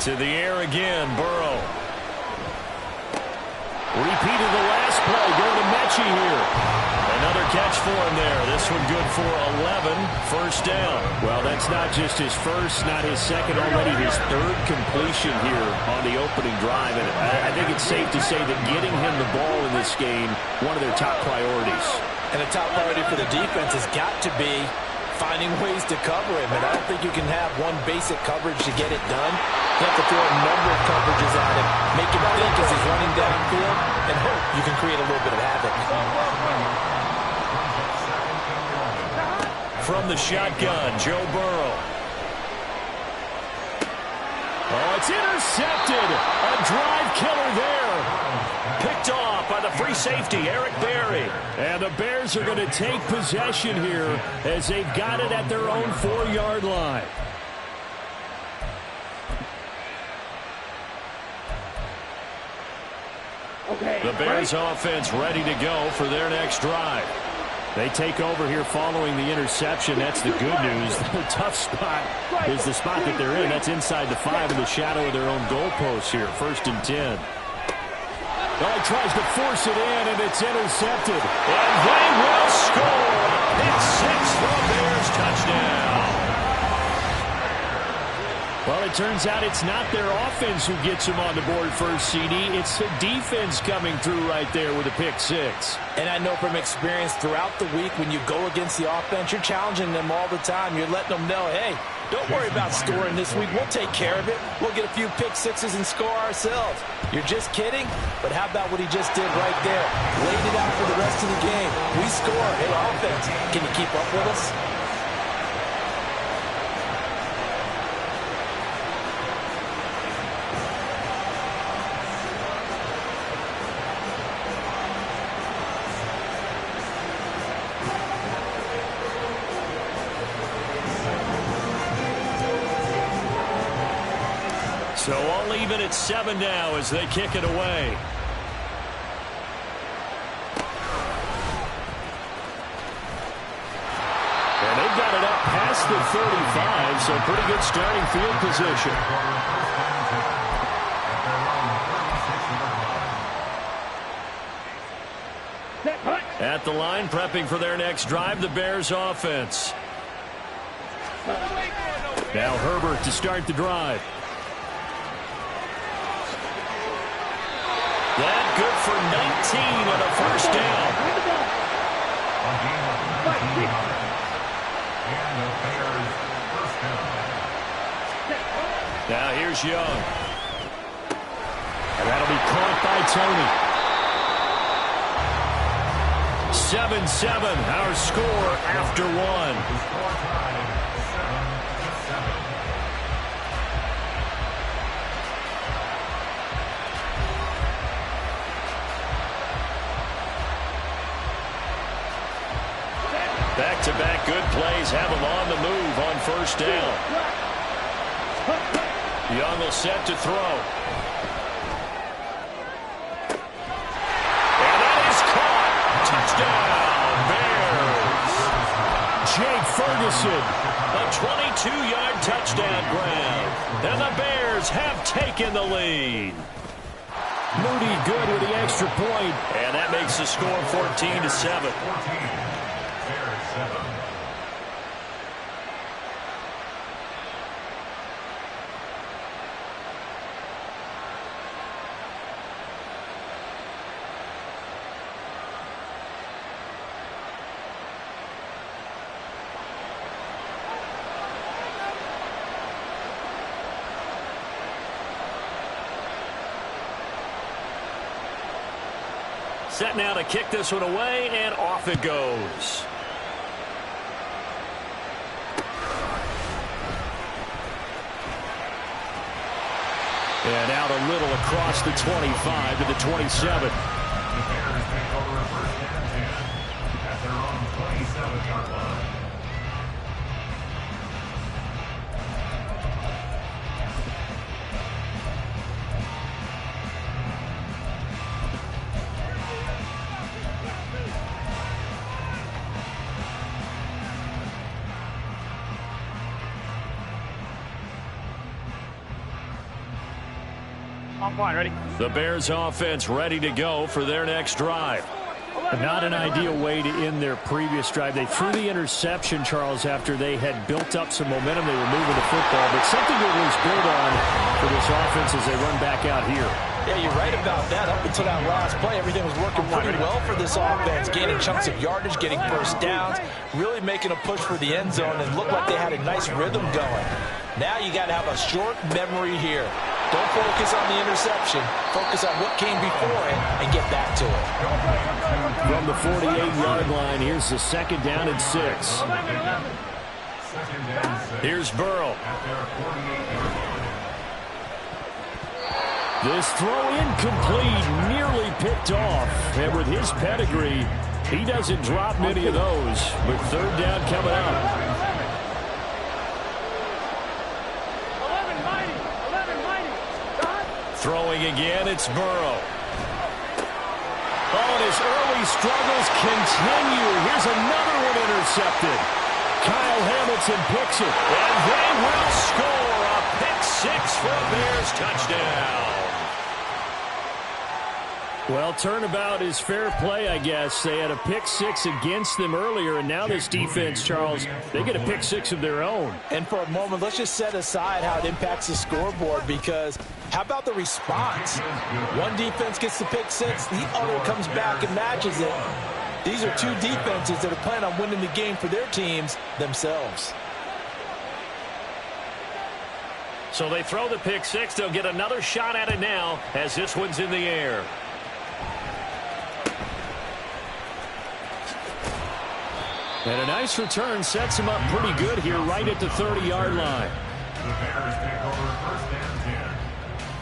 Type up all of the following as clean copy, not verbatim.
To the air again, Burrow. Repeat of the last play, going to Mechie here. Another catch for him there. This one good for 11, first down. Well, that's not just his first, not his second, already his third completion here on the opening drive. And I think it's safe to say that getting him the ball in this game, one of their top priorities. And a top priority for the defense has got to be finding ways to cover him. And I don't think you can have one basic coverage to get it done. You have to throw a number of coverages at him, make him think as he's running downfield, and hope you can create a little bit of havoc. From the shotgun, Joe Burrow. Oh, it's intercepted. A drive killer there. Picked off by the free safety, Eric Berry. And the Bears are going to take possession here as they've got it at their own 4-yard line. The Bears offense ready to go for their next drive. They take over here following the interception. That's the good news. The tough spot is the spot that they're in. That's inside the 5 in the shadow of their own goalpost here. 1st and 10. Oh, he tries to force it in, and it's intercepted. And they will score. Pick 6 for a Bears touchdown. Well, it turns out it's not their offense who gets them on the board first, CD. It's the defense coming through right there with a pick 6. And I know from experience throughout the week when you go against the offense, you're challenging them all the time. You're letting them know, hey, don't worry about scoring this week. We'll take care of it. We'll get a few pick 6s and score ourselves. You're just kidding? But how about what he just did right there? Laid it out for the rest of the game. We score. Hey, offense, can you keep up with us? So all even at 7 now as they kick it away. And they've got it up past the 35, so pretty good starting field position. At the line, prepping for their next drive, the Bears offense. Now Herbert to start the drive. That good for 19 and a first down. Now here's Young. And that'll be caught by Tony. 7-7, our score after 1. Back-to-back good plays have him on the move on first down. Young will set to throw. And that is caught. Touchdown, Bears. Jake Ferguson, a 22-yard touchdown grab. And the Bears have taken the lead. Moody good with the extra point. And that makes the score 14-7. Set now to kick this one away, and off it goes. And out a little across the 25 to the 27. At their own 27-yard line. The Bears offense ready to go for their next drive. Not an ideal way to end their previous drive. They threw the interception, Charles, after they had built up some momentum. They were moving the football, but something that was built on for this offense as they run back out here. Yeah, you're right about that. Up until that last play, everything was working pretty well for this offense, gaining chunks of yardage, getting first downs, really making a push for the end zone, and looked like they had a nice rhythm going. Now you got to have a short memory here. Don't focus on the interception. Focus on what came before it and get back to it. From the 48-yard line, here's the 2nd down and 6. Here's Burrow. This throw incomplete, nearly picked off. And with his pedigree, he doesn't drop many of those. But 3rd down coming up. Throwing again, it's Burrow. Oh, and his early struggles continue. Here's another one intercepted. Kyle Hamilton picks it. And they will score a pick 6 for a Bears touchdown. Well, turnabout is fair play, I guess. They had a pick 6 against them earlier, and now this defense, Charles, they get a pick 6 of their own. And for a moment, let's just set aside how it impacts the scoreboard, because how about the response? One defense gets the pick 6, the other comes back and matches it. These are two defenses that are planning on winning the game for their teams themselves. So they throw the pick 6. They'll get another shot at it now as this one's in the air. And a nice return sets him up pretty good here right at the 30-yard line. The Bears take over 1st and 10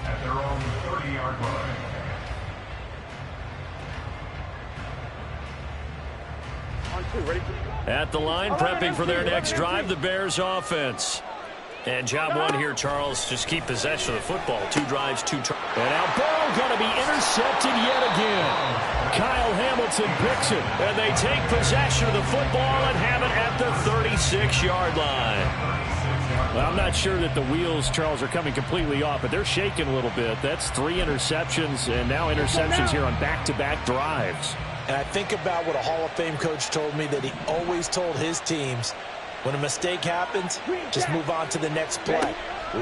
at their own 30-yard line. At the line, prepping for their next drive, the Bears offense. And job one here, Charles, just keep possession of the football. 2 drives, 2 turns. And now Burrow going to be intercepted yet again. Kyle Hamilton picks it, and they take possession of the football and have it at the 36-yard line. Well, I'm not sure that the wheels, Charles, are coming completely off, but they're shaking a little bit. That's 3 interceptions, and now interceptions here on back-to-back drives. And I think about what a Hall of Fame coach told me, that he always told his teams, when a mistake happens, just move on to the next play.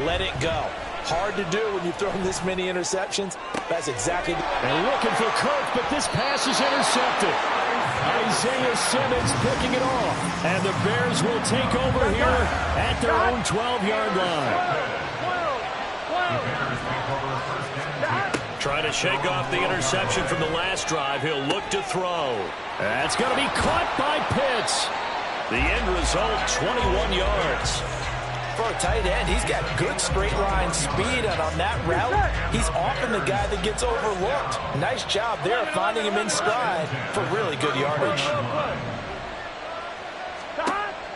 Let it go. Hard to do when you've thrown this many interceptions. That's exactly. And looking for Kirk, but this pass is intercepted. Isaiah Simmons picking it off. And the Bears will take over here at their own 12-yard line. Trying to shake off the interception from the last drive. He'll look to throw. That's going to be caught by Pitts. The end result, 21 yards. For a tight end, he's got good straight line speed, and on that route, he's often the guy that gets overlooked. Nice job there finding him in stride for really good yardage.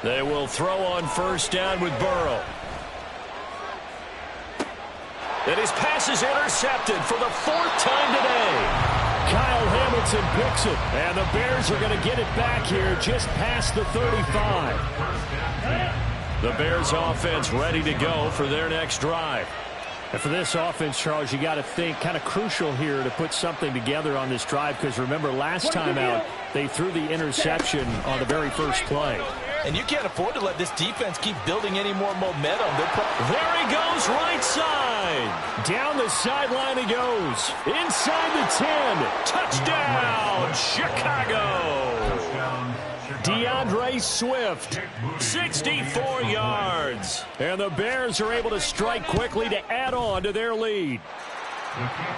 They will throw on 1st down with Burrow. And his pass is intercepted for the 4th time today. Kyle Hamilton picks it, and the Bears are going to get it back here just past the 35. The Bears offense ready to go for their next drive. And for this offense, Charles, you got to think kind of crucial here to put something together on this drive, because remember last time out they threw the interception on the very first play. And you can't afford to let this defense keep building any more momentum. There he goes, right side. Down the sideline he goes. Inside the 10. Touchdown, Chicago. DeAndre Swift, 64 yards. And the Bears are able to strike quickly to add on to their lead.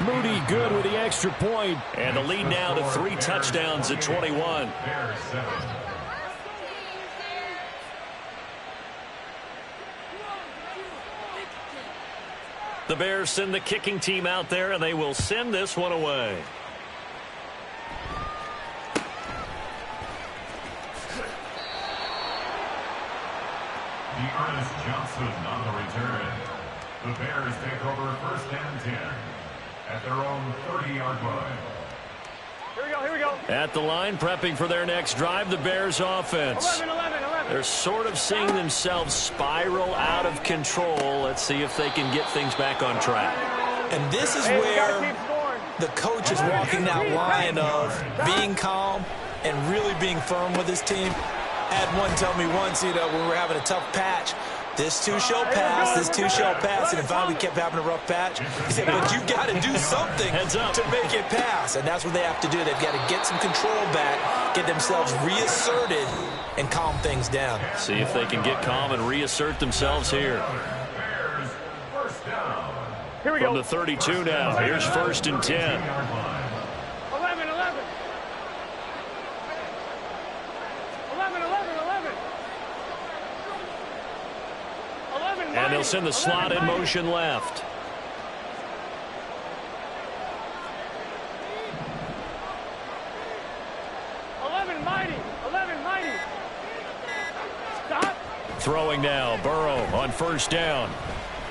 Moody good with the extra point. And the lead now to 3 touchdowns at 21. The Bears send the kicking team out there, and they will send this one away. Ernest Johnson on the return. The Bears take over 1st and 10 at their own 30-yard line. Here we go. At the line, prepping for their next drive, the Bears offense. 11. They're sort of seeing themselves spiral out of control. Let's see if they can get things back on track. And this is where the coach is walking that line of being calm and really being firm with his team. I had one tell me once, when we were having a tough patch, this too shall pass, this too shall pass. And finally we kept having a rough patch. He said, but you got to do something to make it pass. And that's what they have to do. They've got to get some control back, get themselves reasserted, and calm things down. See if they can get calm and reassert themselves here. Here we go. From the 32 now. Here's 1st and 10. 11, 11. 11, 11, 11. 11, And they'll send the slot in motion left. Mighty. Stop. Throwing now. Burrow on 1st down.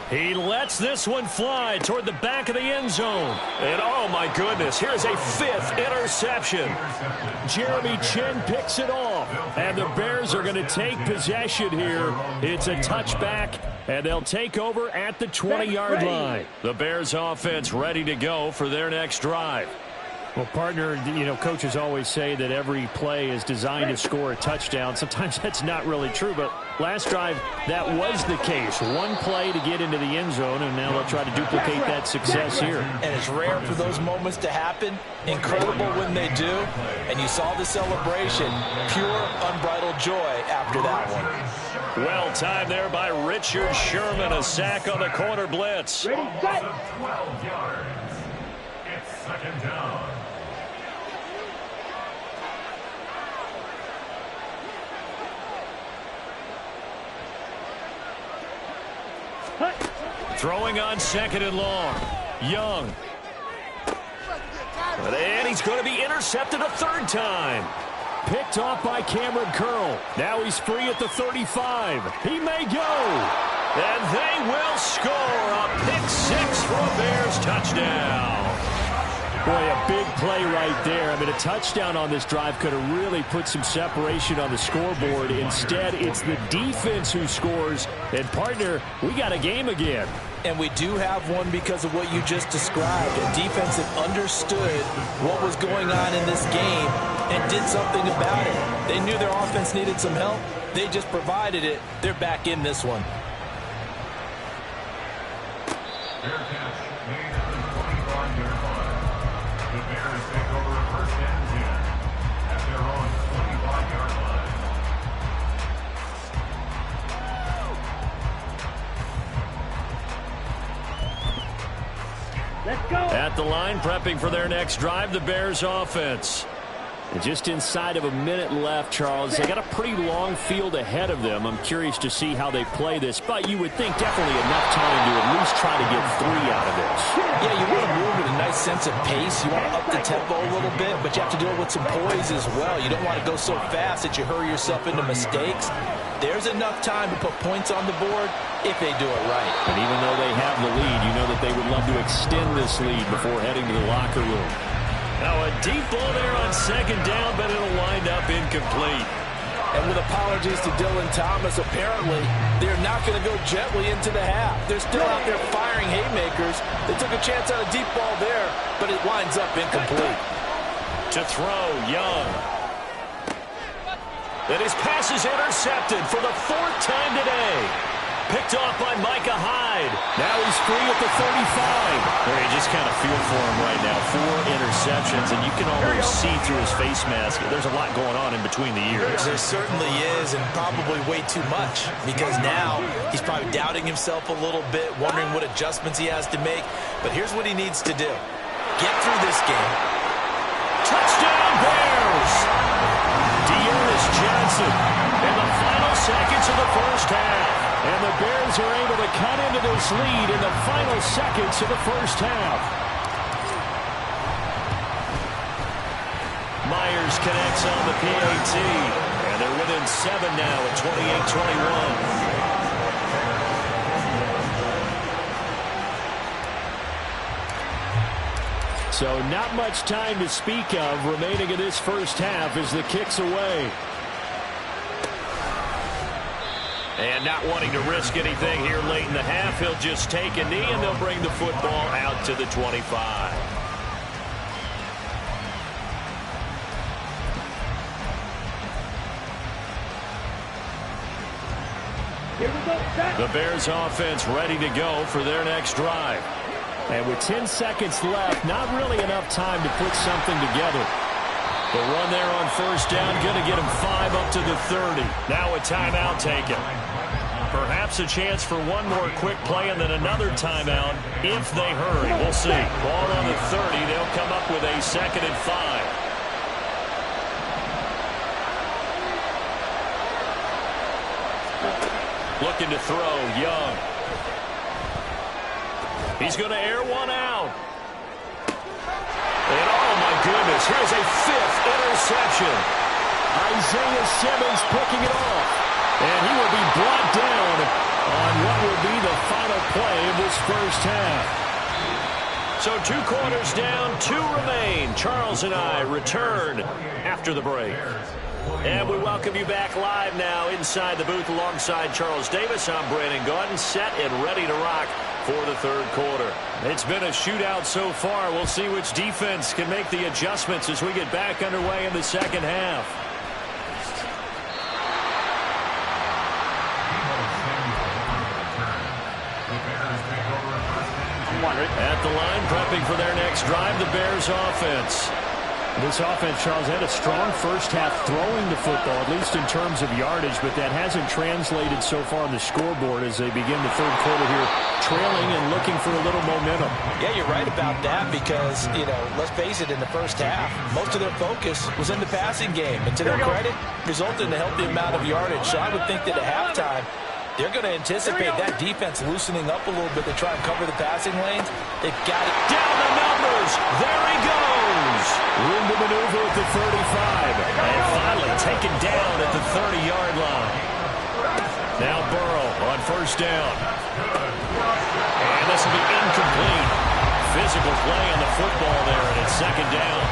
He lets this one fly toward the back of the end zone. And, oh, my goodness, here's a 5th interception. Jeremy Chinn picks it off. And the Bears are going to take possession here. It's a touchback, and they'll take over at the 20-yard line. The Bears offense ready to go for their next drive. Well, partner, coaches always say that every play is designed to score a touchdown. Sometimes that's not really true, but last drive, that was the case. One play to get into the end zone, and now they'll try to duplicate that success here. And it's rare for those moments to happen. Incredible when they do. And you saw the celebration. Pure, unbridled joy after that one. Well timed there by Richard Sherman. A sack on the corner blitz. Ready, set. 12 yards. It's 2nd down. Throwing on 2nd and long. Young. And he's going to be intercepted a 3rd time. Picked off by Cameron Curl. Now he's free at the 35. He may go. And they will score a pick 6 for a Bears touchdown. Boy, a big play right there. I mean, a touchdown on this drive could have really put some separation on the scoreboard. Instead, it's the defense who scores. And, partner, we got a game again. And we do have one because of what you just described. A defense that understood what was going on in this game and did something about it. They knew their offense needed some help. They just provided it. They're back in this one. Fair catch made at the 25-yard line. The Bears take over 1st and 10 at their own 25-yard line. Let's go. At the line, prepping for their next drive, the Bears offense. And just inside of a minute left, Charles. They got a pretty long field ahead of them. I'm curious to see how they play this, but you would think definitely enough time to at least try to get 3 out of this. Yeah, you want to move with a nice sense of pace. You want to up the tempo a little bit, but you have to do it with some poise as well. You don't want to go so fast that you hurry yourself into mistakes. There's enough time to put points on the board if they do it right. And even though they have the lead, you know that they would love to extend this lead before heading to the locker room. Now a deep ball there on 2nd down, but it'll wind up incomplete. And with apologies to Dylan Thomas, apparently they're not going to go gently into the half. They're still out there firing haymakers. They took a chance on a deep ball there, but it winds up incomplete. To throw, Young. And his pass is intercepted for the 4th time today. Picked off by Micah Hyde. Now he's free at the 35. There, you just kind of feel for him right now. 4 interceptions, and you can almost see through his face mask. There's a lot going on in between the ears. There certainly is, and probably way too much, because now he's probably doubting himself a little bit, wondering what adjustments he has to make. But here's what he needs to do. Get through this game. Touchdown, Bears! Dearness Johnson in the final seconds of the 1st half. And the Bears are able to cut into this lead in the final seconds of the 1st half. Myers connects on the PAT. And they're within 7 now at 28-21. So not much time to speak of remaining in this 1st half as the kick's away. And not wanting to risk anything here late in the half, he'll just take a knee, and they'll bring the football out to the 25. The Bears offense ready to go for their next drive. And with 10 seconds left, not really enough time to put something together. The run there on first down, going to get him 5 up to the 30. Now a timeout taken. Perhaps a chance for one more quick play and then another timeout if they hurry. We'll see. Ball on the 30. They'll come up with a 2nd and 5. Looking to throw, Young. He's going to air one out. And oh my goodness, here's a 5th interception. Isaiah Simmons picking it off. And he will be brought down on what will be the final play of this first half. So 2 quarters down, 2 remain. Charles and I return after the break. And we welcome you back live now inside the booth alongside Charles Davis. I'm Brandon Gaudin, set and ready to rock for the 3rd quarter. It's been a shootout so far. We'll see which defense can make the adjustments as we get back underway in the 2nd half. At the line, prepping for their next drive, the Bears offense. This offense, Charles, had a strong first half throwing the football, at least in terms of yardage, but that hasn't translated so far on the scoreboard as they begin the 3rd quarter here, trailing and looking for a little momentum. Yeah, you're right about that because, let's face it, in the first half, most of their focus was in the passing game. And to their credit, resulted in a healthy amount of yardage. So I would think that at halftime, they're going to anticipate that defense loosening up a little bit to try and cover the passing lanes. They've got it. Down the numbers. There he goes. Room to maneuver at the 35. And finally taken down at the 30-yard line. Now Burrow on first down. And this will be incomplete. Physical play on the football there, and it's 2nd down.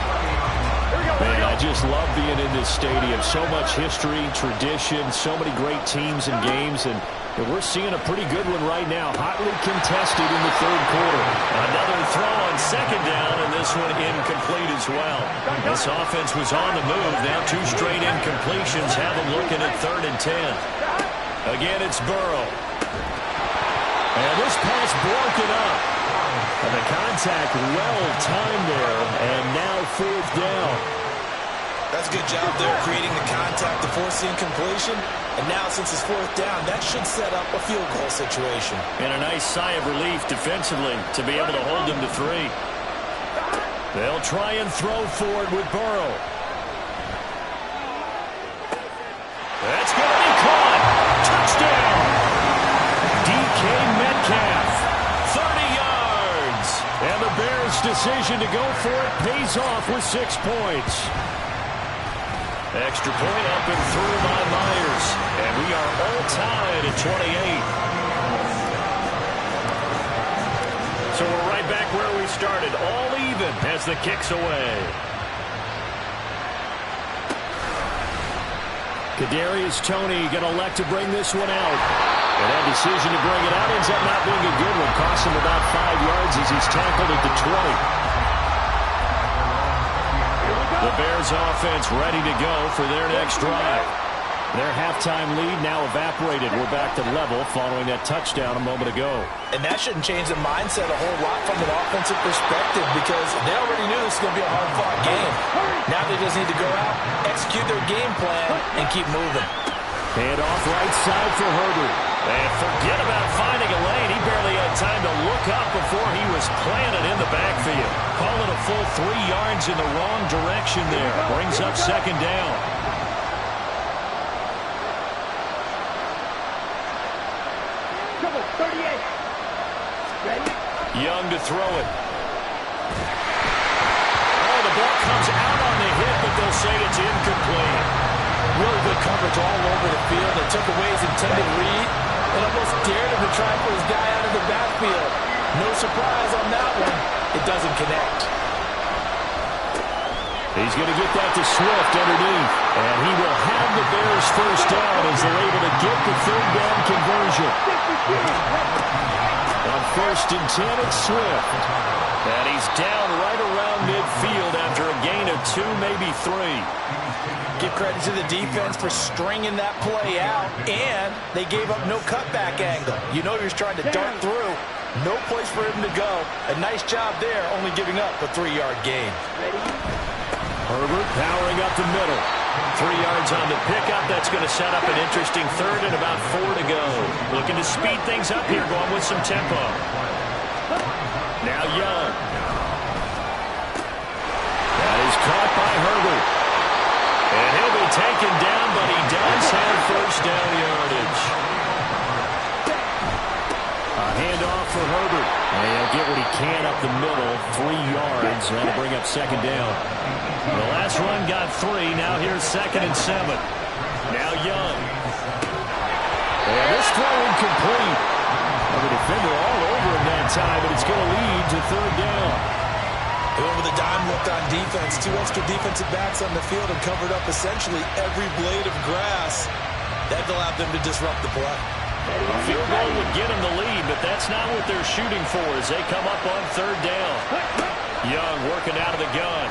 Man, I just love being in this stadium. So much history, tradition, so many great teams and games, and we're seeing a pretty good one right now. Hotly contested in the 3rd quarter. Another throw on 2nd down, and this one incomplete as well. This offense was on the move. Now 2 straight incompletions have them looking at 3rd and 10. Again, it's Burrow. And this pass broken up. And the contact well-timed there, and now 4th down. That's a good job there creating the contact to force the incompletion. And now since it's 4th down, that should set up a field goal situation. And a nice sigh of relief defensively to be able to hold them to 3. They'll try and throw forward with Burrow. That's going to be caught. Touchdown. DK Metcalf. 30 yards. And the Bears' decision to go for it pays off with 6 points. Extra point up and through by Myers. And we are all tied at 28. So we're right back where we started. All even as the kick's away. Kadarius Toney going to elect to bring this one out. And that decision to bring it out ends up not being a good one. Costs him about 5 yards as he's tackled at the 20. The Bears offense ready to go for their next drive. Their halftime lead now evaporated. We're back to level following that touchdown a moment ago. And that shouldn't change the mindset a whole lot from an offensive perspective because they already knew this was going to be a hard-fought game. Now they just need to go out, execute their game plan, and keep moving. Hand off right side for Herbert. And forget about finding a lane. He barely had time to look up before he was planted in the backfield. Call it a full 3 yards in the wrong direction there. Brings up 2nd down. Young to throw it. Oh, the ball comes out on the hit, but they'll say it's incomplete. Really good coverage all over the field. They took away his intended read and almost dared him to try and put his guy out of the backfield. No surprise on that one. It doesn't connect. He's going to get that to Swift underneath. And he will have the Bears first down as they're able to get the third down conversion. On 1st and 10, it's Swift. And he's down right around midfield after a gain of 2, maybe 3. Give credit to the defense for stringing that play out, and they gave up no cutback angle. You know he was trying to dart through. No place for him to go. A nice job there, only giving up a 3-yard gain. Herbert powering up the middle. 3 yards on the pickup. That's going to set up an interesting third and about 4 to go. Looking to speed things up here, going with some tempo. Now Young. That is caught by Herbert. And he'll be taken down, but he does have first down yardage. A handoff for Herbert. And he'll get what he can up the middle. 3 yards. That'll bring up second down. The last run got 3. Now here's 2nd and 7. Now Young. And this throw incomplete. The defender all over him that time, but it's going to lead to 3rd down. They went with a dime look on defense. 2 extra defensive backs on the field and covered up essentially every blade of grass. That allowed them to disrupt the play. A field goal would get them the lead, but that's not what they're shooting for as they come up on 3rd down. Young working out of the gun.